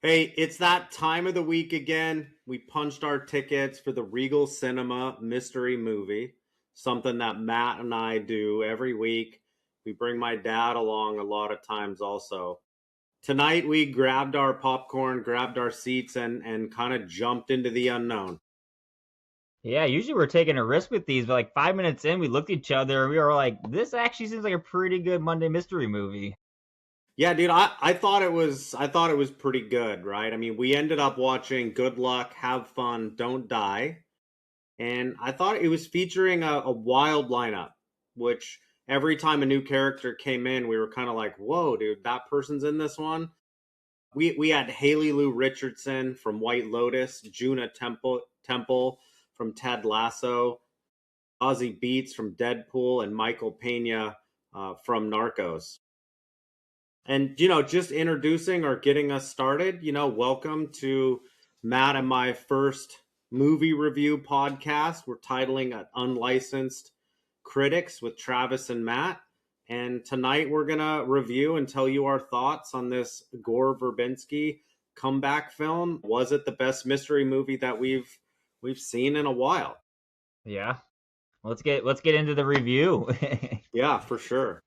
Hey, it's that time of the week again. We punched our tickets for the Regal Cinema Mystery Movie, something that Matt and I do every week. We bring my dad along a lot of times also. Tonight we grabbed our popcorn, grabbed our seats, and kind of jumped into the unknown. Yeah, usually we're taking a risk with these, but like 5 minutes in, we looked at each other and we were like, "This actually seems like a pretty good Monday mystery movie." Yeah, dude, I thought it was pretty good, right? I mean, we ended up watching Good Luck, Have Fun, Don't Die. And I thought it was featuring a wild lineup, which every time a new character came in, we were kind of like, "Whoa, dude, that person's in this one." We had Haley Lou Richardson from White Lotus, Temple from Ted Lasso, Ozzy Beats from Deadpool, and Michael Pena from Narcos. And just introducing or getting us started, welcome to Matt and my first movie review podcast. We're titling it Unlicensed Critics with Travis and Matt. And tonight we're going to review and tell you our thoughts on this Gore Verbinski comeback film. Was it the best mystery movie that we've seen in a while? Yeah, let's get into the review. Yeah, for sure.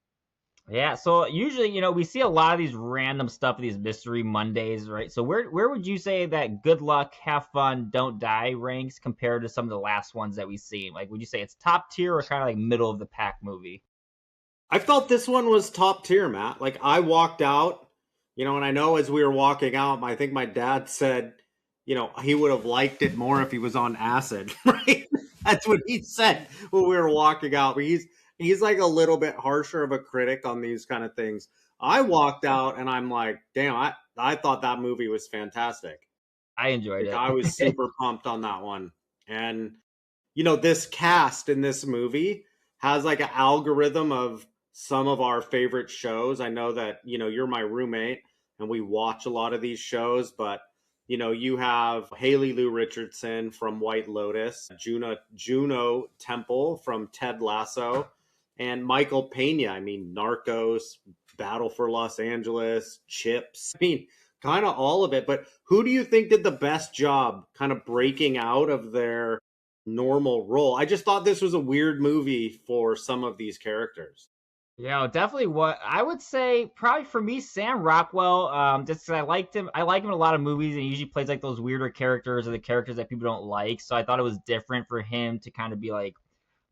Yeah, so usually, we see a lot of these random stuff, these mystery Mondays, right? So where would you say that Good Luck, Have Fun, Don't Die ranks compared to some of the last ones that we've seen? Like, would you say it's top tier or kind of like middle of the pack movie? I felt this one was top tier, Matt. Like I walked out, and I know as we were walking out, I think my dad said, he would have liked it more if he was on acid, right? That's what he said when we were walking out. But he's like a little bit harsher of a critic on these kind of things. I walked out and I'm like, damn, I thought that movie was fantastic. I enjoyed Like it. I was super pumped on that one. And this cast in this movie has like an algorithm of some of our favorite shows. I know that, you're my roommate and we watch a lot of these shows, but you have Haley Lou Richardson from White Lotus, Juno Temple from Ted Lasso, and Michael Pena. I mean, Narcos, Battle for Los Angeles, Chips. I mean, kind of all of it. But who do you think did the best job kind of breaking out of their normal role? I just thought this was a weird movie for some of these characters. Yeah, definitely. What I would say, probably for me, Sam Rockwell. Just 'cause I liked him. I like him in a lot of movies, and he usually plays like those weirder characters or the characters that people don't like. So I thought it was different for him to kind of be like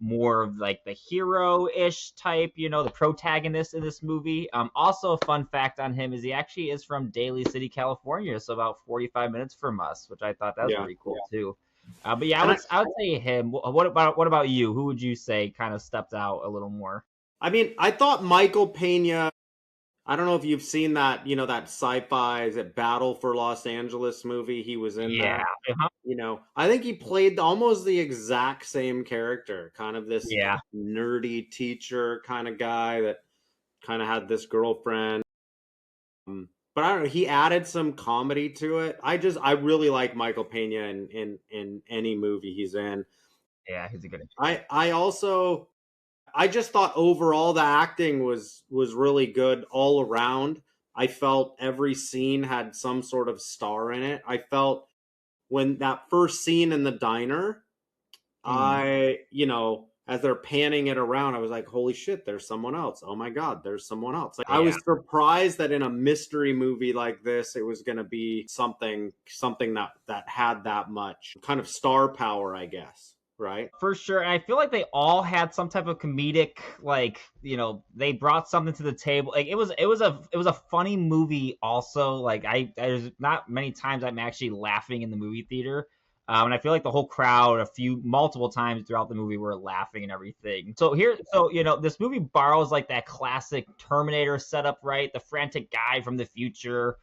more of like the hero-ish type, the protagonist in this movie. Also, a fun fact on him is he actually is from Daly City, California, so about 45 minutes from us, which I thought that was Yeah. pretty cool too. But yeah, I And would I would say him. What about you? Who would you say kind of stepped out a little more? I mean, I thought Michael Pena, I don't know if you've seen that, that sci-fi, is it Battle for Los Angeles movie? He was in Yeah. that. Uh-huh. I think he played almost the exact same character, kind of this Yeah. nerdy teacher kind of guy that kind of had this girlfriend. But I don't know, he added some comedy to it. I really like Michael Pena in any movie he's in. Yeah, he's a good. I just thought overall the acting was really good all around. I felt every scene had some sort of star in it. I felt when that first scene in the diner, Mm. as they're panning it around, I was like, holy shit, there's someone else. Oh my God, there's someone else. Like, I Yeah. was surprised that in a mystery movie like this, it was going to be something that had that much kind of star power, I guess. Right. For sure. And I feel like they all had some type of comedic, like, they brought something to the table. Like it was a funny movie also. Like there's not many times I'm actually laughing in the movie theater. And I feel like the whole crowd multiple times throughout the movie were laughing and everything. So this movie borrows like that classic Terminator setup, right? The frantic guy from the future,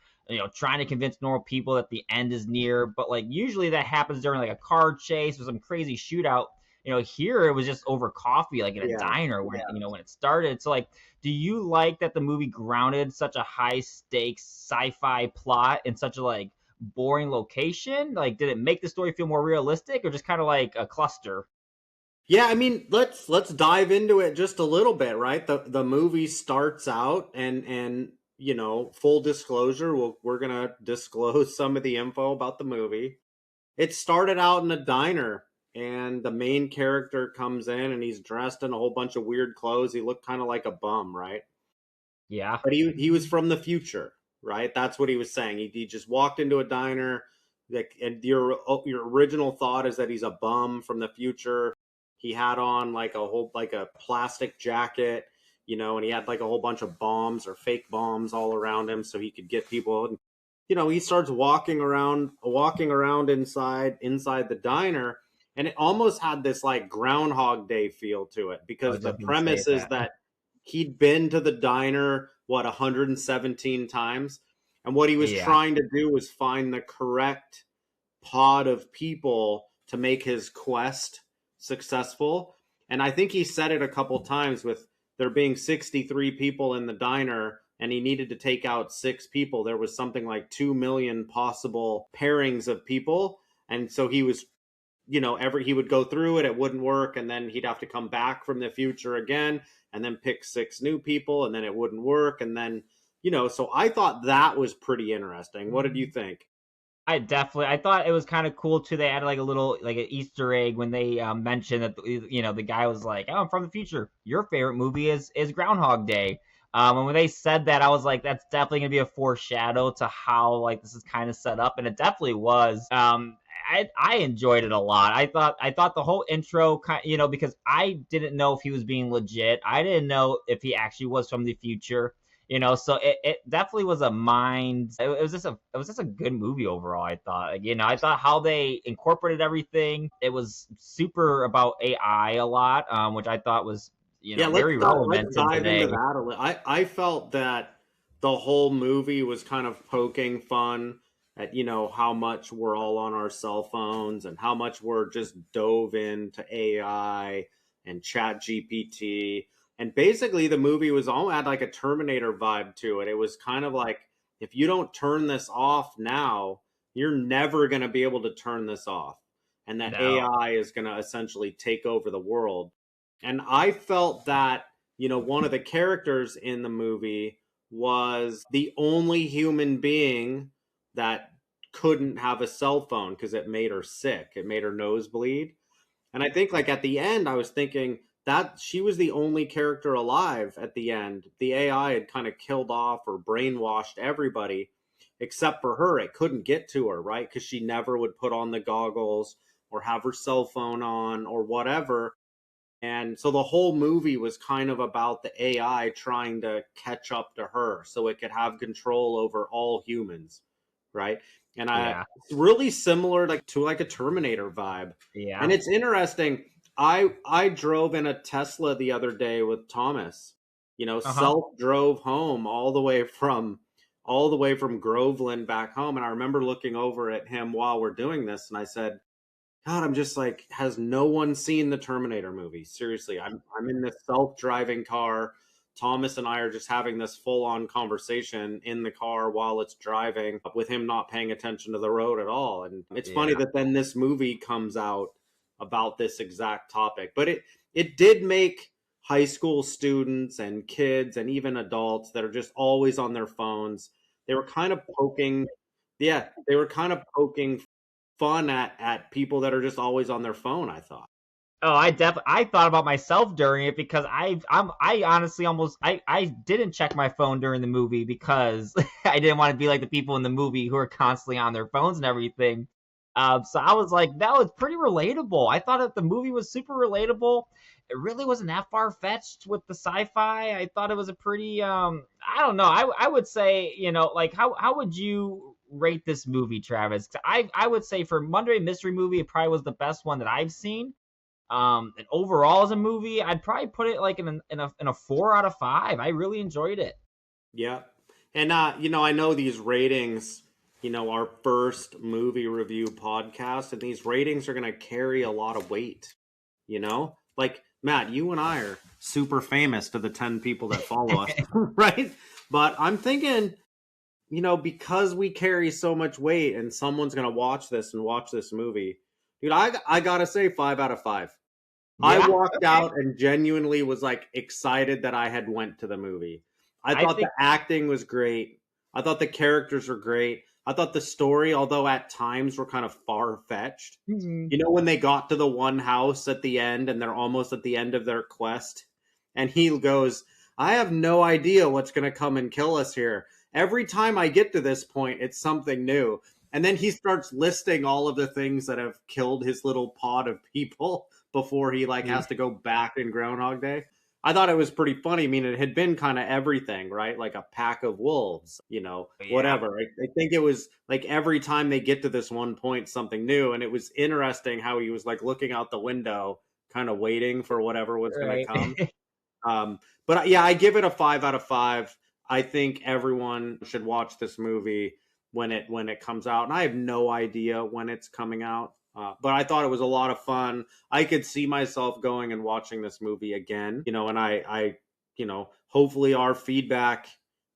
trying to convince normal people that the end is near. But like usually that happens during like a car chase or some crazy shootout. Here it was just over coffee, like in a Yeah. diner when it started. So like, do you like that the movie grounded such a high stakes sci-fi plot in such a like boring location? Like, did it make the story feel more realistic or just kind of like a cluster? Yeah, I mean, let's dive into it just a little bit, right? The movie starts out and full disclosure, we're going to disclose some of the info about the movie. It started out in a diner, and the main character comes in and he's dressed in a whole bunch of weird clothes. He looked kind of like a bum, right? Yeah. But he was from the future, right? That's what he was saying. He just walked into a diner, like, and your original thought is that he's a bum from the future. He had on like a plastic jacket, and he had like a whole bunch of bombs or fake bombs all around him so he could get people. And, he starts walking around inside the diner, and it almost had this like Groundhog Day feel to it, I because was the just gonna say premise is that. that he'd been to the diner 117 times, and what he was Yeah. trying to do was find the correct pod of people to make his quest successful. And I think he said it a couple times, with there being 63 people in the diner and he needed to take out 6 people. There was something like 2 million possible pairings of people. And so he was, he would go through it, it wouldn't work, and then he'd have to come back from the future again and then pick 6 new people, and then it wouldn't work, and then, so I thought that was pretty interesting. What did you think? I thought it was kind of cool too. They added like a little like an Easter egg when they mentioned that the guy was like, "Oh, I'm from the future. Your favorite movie is Groundhog Day." And when they said that, I was like, "That's definitely gonna be a foreshadow to how like this is kind of set up," and it definitely was. I enjoyed it a lot. I thought the whole intro kind, because I didn't know if he was being legit. I didn't know if he actually was from the future. So it definitely was a mind. It was just a good movie overall. I thought, like, I thought how they incorporated everything. It was super about AI a lot, which I thought was Yeah, very let's relevant in dive into today. that a little. I felt that the whole movie was kind of poking fun at, how much we're all on our cell phones and how much we're just dove into AI and Chat GPT. And basically the movie was all had like a Terminator vibe to it. It was kind of like, if you don't turn this off now, you're never going to be able to turn this off. And that No, AI is going to essentially take over the world. And I felt that, one of the characters in the movie was the only human being that couldn't have a cell phone because it made her sick. It made her nose bleed. And I think, like, at the end, I was thinking that she was the only character alive at the end. The AI had kind of killed off or brainwashed everybody except for her. It couldn't get to her, right? Because she never would put on the goggles or have her cell phone on or whatever. And so the whole movie was kind of about the AI trying to catch up to her so it could have control over all humans, right? And yeah, it's really similar to like a Terminator vibe. And yeah, it's interesting. I drove in a Tesla the other day with Thomas. uh huh, Self drove home all the way from Groveland back home, and I remember looking over at him while we're doing this, and I said, God, I'm just like, has no one seen the Terminator movie? Seriously, I'm in this self-driving car. Thomas and I are just having this full-on conversation in the car while it's driving, with him not paying attention to the road at all. And it's funny yeah. that then this movie comes out about this exact topic. But it did make high school students and kids and even adults that are just always on their phones. They were kind of poking, yeah, they were kind of poking fun at people that are just always on their phone, I thought. Oh, I thought about myself during it because I honestly almost I didn't check my phone during the movie because I didn't want to be like the people in the movie who are constantly on their phones and everything. So I was like, that was pretty relatable. I thought that the movie was super relatable. It really wasn't that far fetched with the sci-fi. I thought it was a pretty I don't know. I would say, like how would you rate this movie, Travis? I would say for Monday Mystery Movie, it probably was the best one that I've seen. And overall as a movie, I'd probably put it like in a 4 out of 5. I really enjoyed it. Yeah. And I know these ratings, our first movie review podcast, and these ratings are going to carry a lot of weight, Like, Matt, you and I are super famous to the 10 people that follow us, right? But I'm thinking, because we carry so much weight and someone's going to watch this and watch this movie, dude, I got to say 5 out of 5. I Yeah. walked Okay. out and genuinely was like excited that I had went to the movie. I I thought the think acting was great. I thought the characters were great. I thought the story, although at times were kind of far fetched. Mhm. You know, when they got to the one house at the end and they're almost at the end of their quest, and he goes, I have no idea what's going to come and kill us here. Every time I get to this point, it's something new. And then he starts listing all of the things that have killed his little pod of people before he like Yeah. has to go back in Groundhog Day. I thought it was pretty funny. I mean, it had been kind of everything, right? Like a pack of wolves, you know, Yeah. whatever. I think it was like every time they get to this one point, something new. And it was interesting how he was like looking out the window, kind of waiting for whatever was going to Right. come. But yeah, I give it a 5 out of 5. I think everyone should watch this movie when it comes out, and I have no idea when it's coming out. But I thought it was a lot of fun. I could see myself going and watching this movie again, you know, and hopefully our feedback,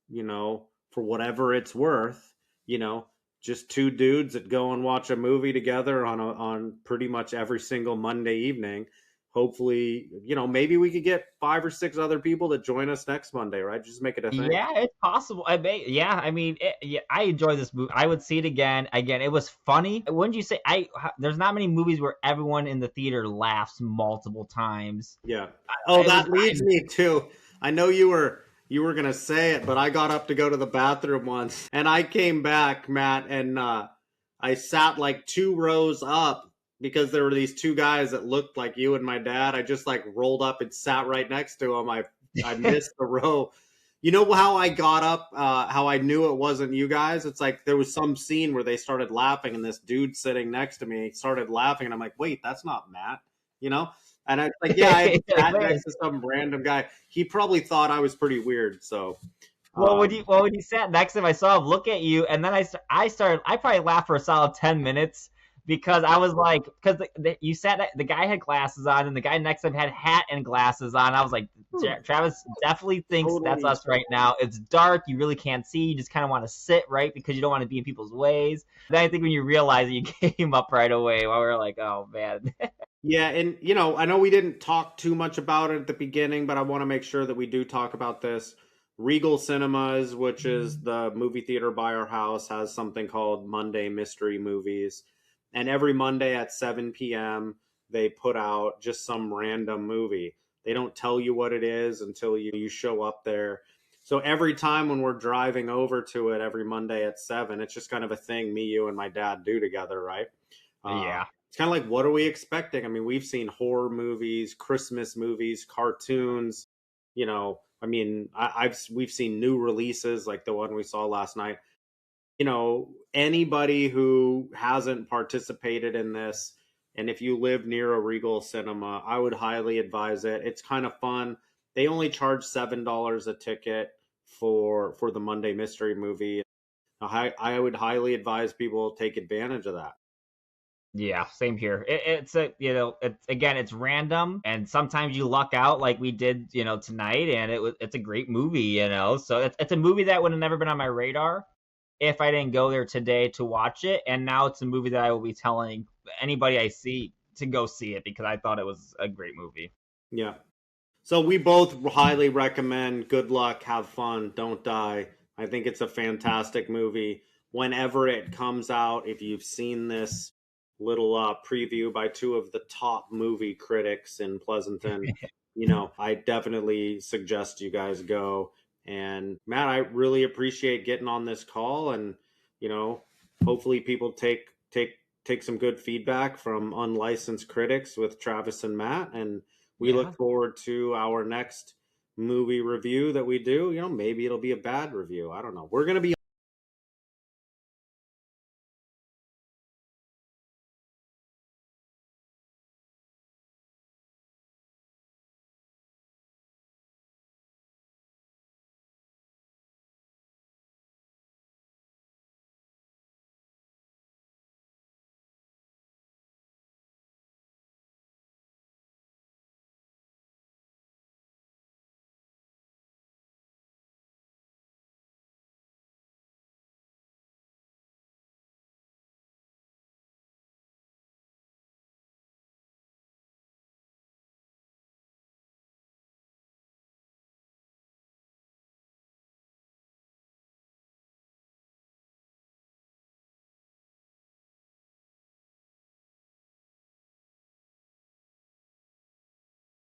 for whatever it's worth, you know, just two dudes that go and watch a movie together on pretty much every single Monday evening. Hopefully, maybe we could get 5 or 6 other people to join us next Monday, right? Just make it a thing. Yeah, it's possible. Yeah, I mean, yeah, I enjoy this movie. I would see it again. Again, it was funny. Wouldn't you say? There's not many movies where everyone in the theater laughs multiple times. Yeah. Oh, It was. that leads me to, I know you were gonna say it, but I got up to go to the bathroom once, and I came back, Matt, and I sat like 2 rows up because there were these two guys that looked like you and my dad. I just like rolled up and sat right next to them. I missed the row. You know how I got up? How I knew it wasn't you guys? It's like there was some scene where they started laughing, and this dude sitting next to me started laughing, and I'm like, "Wait, that's not Matt," you know? And I was like, "Yeah, I sat next to some random guy." He probably thought I was pretty weird, so um, When he sat next to him, I saw him look at you, and then I started. I probably laughed for a solid 10 minutes because I was like, because you sat, the guy had glasses on, and the guy next to him had hat and glasses on. I was like, Travis definitely thinks that's totally. us right now. It's dark, you really can't see. You just kind of want to sit right because you don't want to be in people's ways. Then I think when you realize it, you came up right away. While we were like, oh man, Yeah, and I know we didn't talk too much about it at the beginning, but I want to make sure that we do talk about this. Regal Cinemas, which is the movie theater by our house, has something called Monday Mystery Movies. And every Monday at 7 p.m., they put out just some random movie. They don't tell you what it is until you show up there. So every time when we're driving over to it every Monday at 7, it's just kind of a thing me, you, and my dad do together, right? yeah. It's kind of like, what are we expecting? I mean, we've seen horror movies, Christmas movies, cartoons. I mean, we've seen new releases like the one we saw last night. Anybody who hasn't participated in this, and if you live near a Regal cinema, I would highly advise it. It's kind of fun. They only charge $7 a ticket for the Monday Mystery Movie. I would highly advise people take advantage of that. Yeah, same here. It's a, it's again, it's random, and sometimes you luck out like we did, tonight, and it's a great movie, So it's a movie that would have never been on my radar if I didn't go there today to watch it, and now it's a movie that I will be telling anybody I see to go see it because I thought it was a great movie. Yeah. So we both highly recommend Good Luck, Have Fun, Don't Die. I think it's a fantastic movie. Whenever it comes out, if you've seen this little preview by two of the top movie critics in Pleasanton, I definitely suggest you guys go. And Matt, I really appreciate getting on this call, and you know, hopefully people take some good feedback from unlicensed critics with Travis and Matt, and we Yeah. look forward to our next movie review that we do. Maybe it'll be a bad review. I don't know. We're going to be